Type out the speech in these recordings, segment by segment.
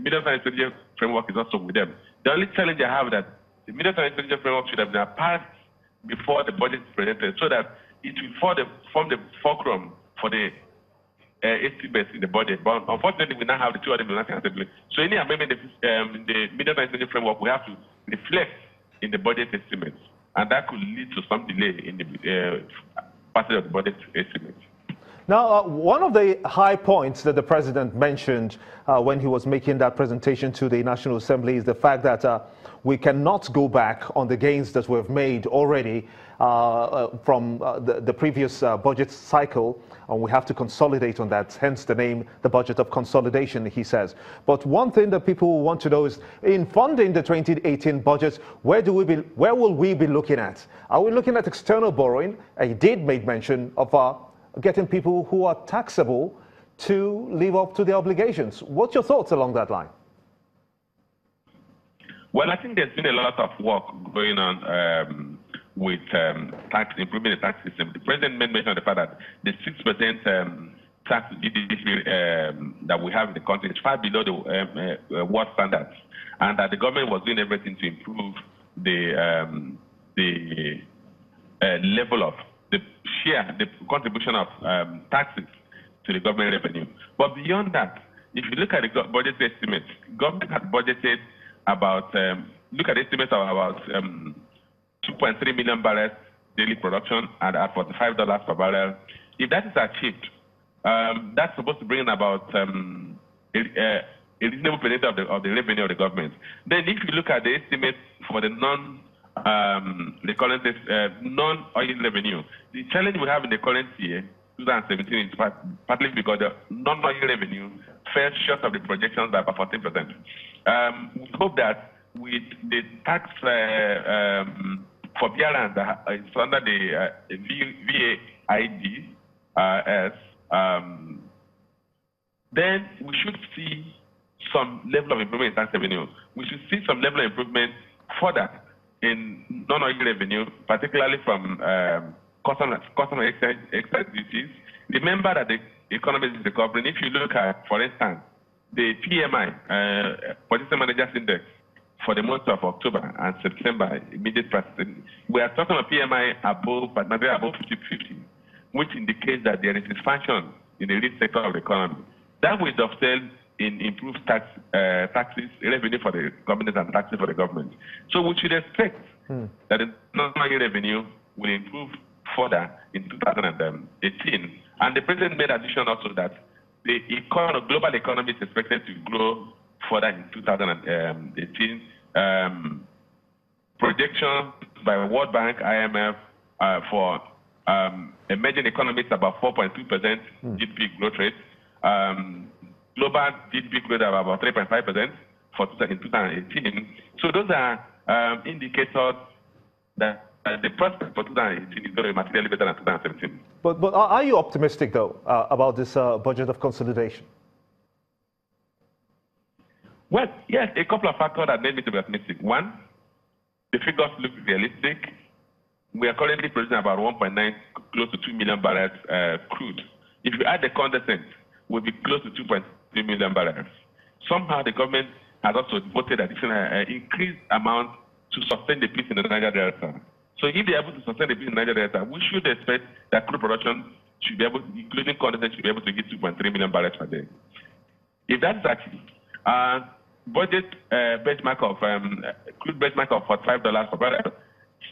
medium-term strategic framework is also with them. The only challenge I have is that the medium-term strategic framework should have been passed before the budget is presented, so that it will form the fulcrum for the estimates in the budget. But unfortunately, we now have the 2 other assembly. So any amendment in the medium-term strategic framework, we have to reflect in the budget estimates, and that could lead to some delay in the passage of the budget estimates. Now, one of the high points that the president mentioned when he was making that presentation to the National Assembly is the fact that we cannot go back on the gains that we've made already from the previous budget cycle, and we have to consolidate on that, hence the name, the budget of consolidation, he says. But one thing that people want to know is, in funding the 2018 budget, where will we be looking at? Are we looking at external borrowing? He did make mention of getting people who are taxable to live up to their obligations. What's your thoughts along that line? Well, I think there's been a lot of work going on with improving the tax system. The president made mention of the fact that the 6% tax GDP that we have in the country is far below the world standards, and that the government was doing everything to improve the level of the share, the contribution of taxes to the government revenue. But beyond that, if you look at the budget estimates, government had budgeted about, look at estimates of about 2.3 million barrels daily production at $45 per barrel. If that is achieved, that's supposed to bring in about a reasonable percentage of the revenue of the government. Then if you look at the estimates for the non-oil revenue, the challenge we have in the current year, 2017, is partly because the non-oil revenue fell short of the projections by about 14%. We hope that with the tax forbearance it's under the VAID, then we should see some level of improvement in tax revenue. We should see some level of improvement further in non-oil revenue, particularly from customer excise duties. Remember that the economy is recovering. If you look at, for instance, the PMI, Purchasing Managers Index, for the months of October and September, immediate pricing, we are talking about PMI above 50, which indicates that there is expansion in the real sector of the economy. That will dovetail in improved taxes, revenue for the government and taxes for the government. So we should expect that the non-oil revenue will improve further in 2018. And the president made addition also that the global economy is expected to grow further in 2018. Projections by World Bank, IMF for emerging economies about 4.2% GDP growth rate. Global GDP growth of about 3.5% in 2018. So those are indicators that the prospect for 2018 is going to be materially better than 2017. But are you optimistic, though, about this budget of consolidation? Well, yes, a couple of factors that made me to be optimistic. One, the figures look realistic. We are currently producing about 1.9, close to 2 million barrels crude. If you add the condensate, we'll be close to 2.3 million barrels. Somehow the government has also voted additional increased amount to sustain the peace in the Niger Delta. So if they're able to sustain the peace in the Niger Delta, we should expect that crude production should be able, including condensate, should be able to get 2.3 million barrels per day. If that's achieved, budget benchmark of crude benchmark of $45 per barrel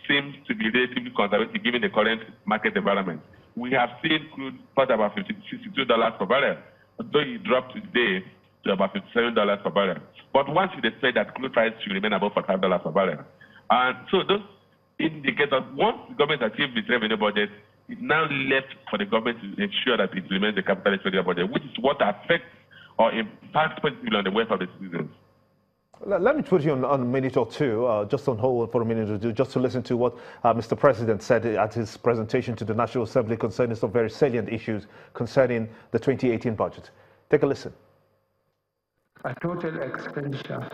seems to be relatively conservative given the current market environment. We have seen crude cost about $62 per barrel, although it dropped today to about $57 per barrel. But one should expect that crude price should remain above $45 per barrel. And so those indicate that once the government achieves its revenue budget, it's now left for the government to ensure that it remains the capital expenditure budget, which is what affects or impacts positively on the wealth of the citizens. Let me put you on a minute or two, just on hold for a minute or two, just to listen to what Mr. President said at his presentation to the National Assembly concerning some very salient issues concerning the 2018 budget. Take a listen. A total expenditure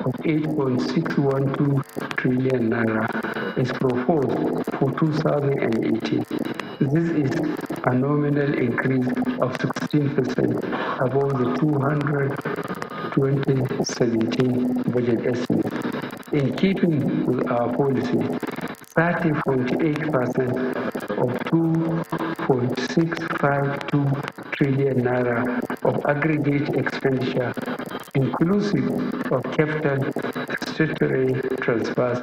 of 8.612 trillion naira is proposed for 2018. This is a nominal increase of 16% above the 2017 budget estimate. In keeping with our policy, 30.8% of 2.652 trillion naira of aggregate expenditure, inclusive of capital statutory transfers,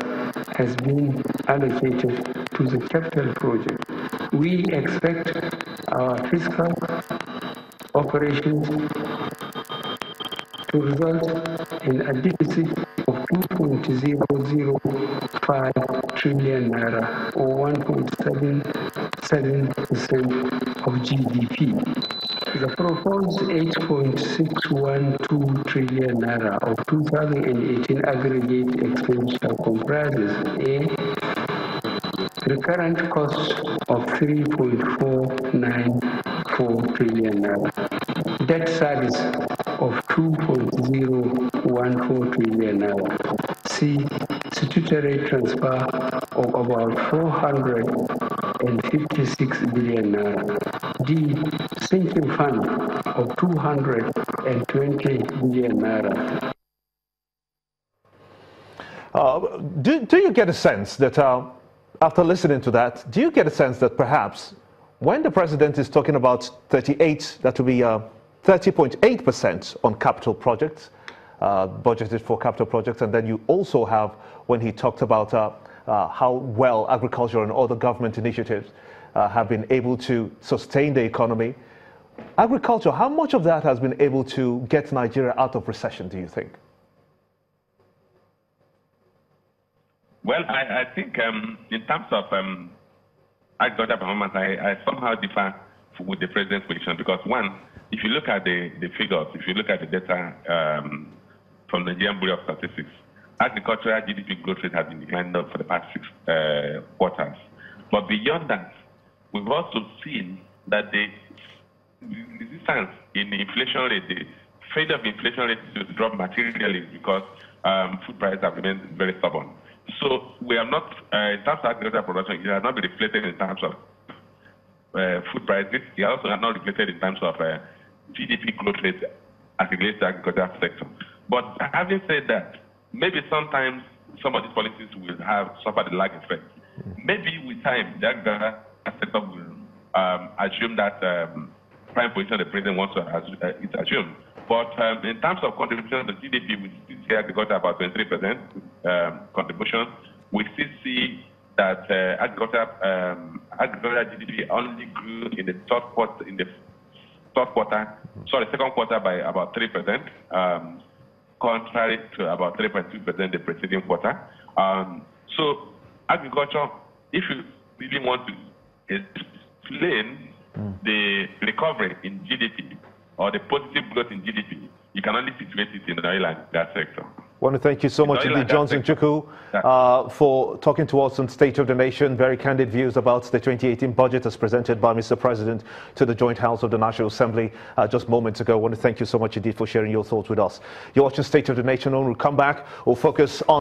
has been allocated to the capital project. We expect our fiscal operations to result in a deficit of 2.005 trillion naira or 1.77% of GDP. The proposed 8.612 trillion naira of 2018 aggregate expenditure comprises a recurrent cost of 3.494 trillion naira, debt service of 2.014 trillion naira, C, statutory transfer of about 456 billion naira, D, sinking fund of 220 billion naira. Do you get a sense that, after listening to that, do you get a sense that perhaps when the president is talking about 38, that will be 30.8% on capital projects, budgeted for capital projects, and then you also have when he talked about how well agriculture and other government initiatives have been able to sustain the economy. Agriculture, how much of that has been able to get Nigeria out of recession, do you think? Well, I think in terms of agriculture performance, I somehow differ with the president's position because, one, if you look at the figures, if you look at the data from the Nigerian Bureau of Statistics, agricultural GDP growth rate has been declining for the past 6 quarters. But beyond that, we've also seen that the resistance in the inflation rate, the failure of inflation rate to drop materially because food prices have remained very stubborn. So we are not, in terms of agricultural production, it has not been reflected in terms of food prices. It also has not reflected in terms of GDP growth rate as it relates to the agricultural sector. But having said that, maybe sometimes some of these policies will have suffered a lag effect. Maybe with time, the agricultural sector will assume that prime position the president wants to assume. But in terms of contribution to GDP, we still see agriculture about 23% contribution. We still see that agriculture GDP only grew in the second quarter by about 3%, contrary to about 3.2% the preceding quarter. So agriculture, if you really want to explain the recovery in GDP or the positive growth in GDP, you can only situate it in the oil and gas sector. I want to thank you so much indeed, Johnson Chukwu, for talking to us on State of the Nation. Very candid views about the 2018 budget as presented by Mr. President to the Joint House of the National Assembly just moments ago. I want to thank you so much indeed for sharing your thoughts with us. You're watching State of the Nation, and we'll come back. We'll focus on